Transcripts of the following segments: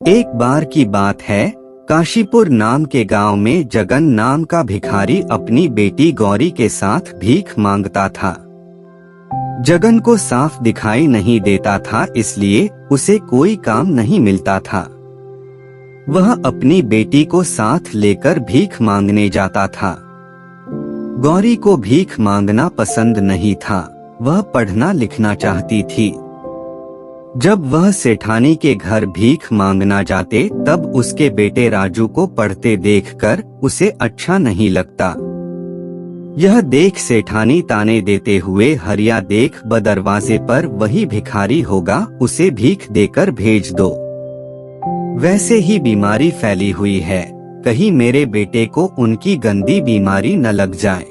एक बार की बात है, काशीपुर नाम के गांव में जगन नाम का भिखारी अपनी बेटी गौरी के साथ भीख मांगता था। जगन को साफ दिखाई नहीं देता था, इसलिए उसे कोई काम नहीं मिलता था। वह अपनी बेटी को साथ लेकर भीख मांगने जाता था। गौरी को भीख मांगना पसंद नहीं था, वह पढ़ना लिखना चाहती थी। जब वह सेठानी के घर भीख मांगना जाते, तब उसके बेटे राजू को पढ़ते देखकर उसे अच्छा नहीं लगता। यह देख सेठानी ताने देते हुए, हरिया देख दरवाजे पर वही भिखारी होगा, उसे भीख देकर भेज दो। वैसे ही बीमारी फैली हुई है, कहीं मेरे बेटे को उनकी गंदी बीमारी न लग जाए।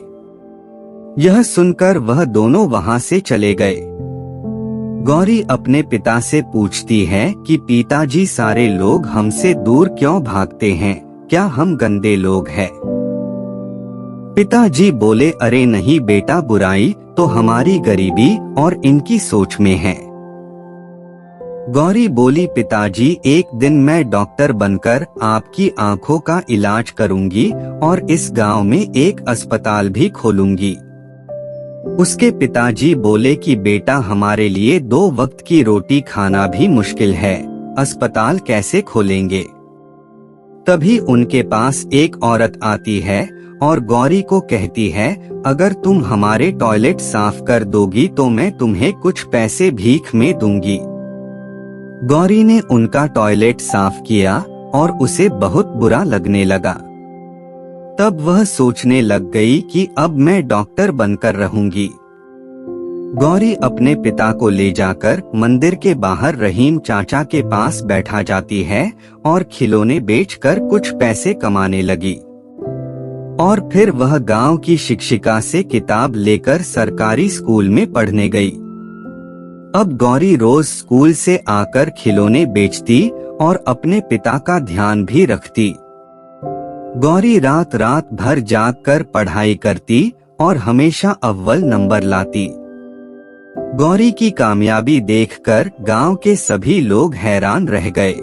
यह सुनकर वह दोनों वहां से चले गए। गौरी अपने पिता से पूछती है कि पिताजी, सारे लोग हमसे दूर क्यों भागते हैं, क्या हम गंदे लोग हैं? पिताजी बोले, अरे नहीं बेटा, बुराई तो हमारी गरीबी और इनकी सोच में है। गौरी बोली, पिताजी, एक दिन मैं डॉक्टर बनकर आपकी आंखों का इलाज करूंगी और इस गांव में एक अस्पताल भी खोलूंगी। उसके पिताजी बोले कि बेटा, हमारे लिए 2 वक्त की रोटी खाना भी मुश्किल है, अस्पताल कैसे खोलेंगे? तभी उनके पास एक औरत आती है और गौरी को कहती है, अगर तुम हमारे टॉयलेट साफ कर दोगी तो मैं तुम्हें कुछ पैसे भीख में दूंगी। गौरी ने उनका टॉयलेट साफ किया और उसे बहुत बुरा लगने लगा। तब वह सोचने लग गई कि अब मैं डॉक्टर बनकर रहूंगी। गौरी अपने पिता को ले जाकर मंदिर के बाहर रहीम चाचा के पास बैठा जाती है और खिलौने बेचकर कुछ पैसे कमाने लगी। और फिर वह गांव की शिक्षिका से किताब लेकर सरकारी स्कूल में पढ़ने गई। अब गौरी रोज स्कूल से आकर खिलौने बेचती और अपने पिता का ध्यान भी रखती। गौरी रात रात भर जागकर पढ़ाई करती और हमेशा अव्वल नंबर लाती। गौरी की कामयाबी देखकर गांव के सभी लोग हैरान रह गए।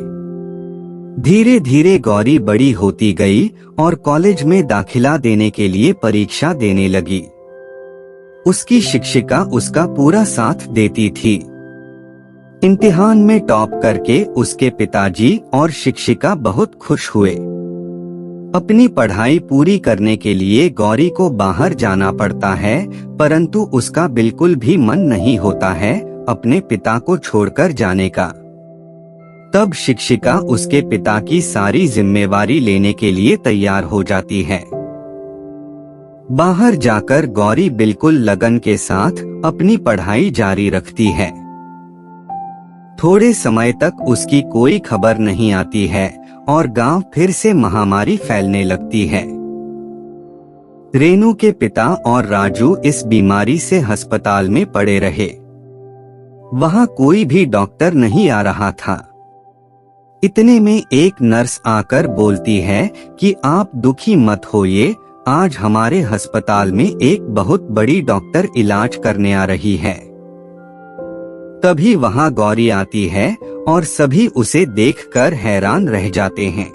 धीरे धीरे गौरी बड़ी होती गई और कॉलेज में दाखिला देने के लिए परीक्षा देने लगी। उसकी शिक्षिका उसका पूरा साथ देती थी। इम्तिहान में टॉप करके उसके पिताजी और शिक्षिका बहुत खुश हुए। अपनी पढ़ाई पूरी करने के लिए गौरी को बाहर जाना पड़ता है, परंतु उसका बिल्कुल भी मन नहीं होता है अपने पिता को छोड़कर जाने का। तब शिक्षिका उसके पिता की सारी जिम्मेवारी लेने के लिए तैयार हो जाती है। बाहर जाकर गौरी बिल्कुल लगन के साथ अपनी पढ़ाई जारी रखती है। थोड़े समय तक उसकी कोई खबर नहीं आती है और गांव फिर से महामारी फैलने लगती है। रेनू के पिता और राजू इस बीमारी से अस्पताल में पड़े रहे। वहां कोई भी डॉक्टर नहीं आ रहा था। इतने में एक नर्स आकर बोलती है कि आप दुखी मत होइए, आज हमारे अस्पताल में एक बहुत बड़ी डॉक्टर इलाज करने आ रही है। तभी वहां गौरी आती है और सभी उसे देखकर हैरान रह जाते हैं।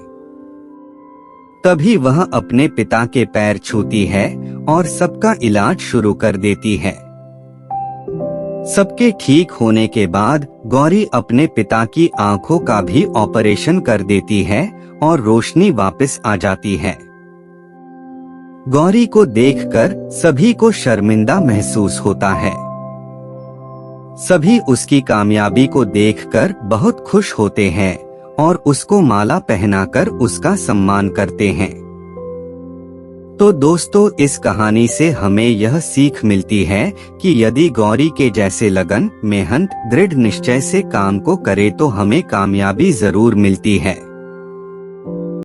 तभी वह अपने पिता के पैर छूती है और सबका इलाज शुरू कर देती है। सबके ठीक होने के बाद गौरी अपने पिता की आंखों का भी ऑपरेशन कर देती है और रोशनी वापस आ जाती है। गौरी को देखकर सभी को शर्मिंदा महसूस होता है। सभी उसकी कामयाबी को देखकर बहुत खुश होते हैं और उसको माला पहनाकर उसका सम्मान करते हैं। तो दोस्तों, इस कहानी से हमें यह सीख मिलती है कि यदि गौरी के जैसे लगन, मेहनत, दृढ़ निश्चय से काम को करे तो हमें कामयाबी जरूर मिलती है।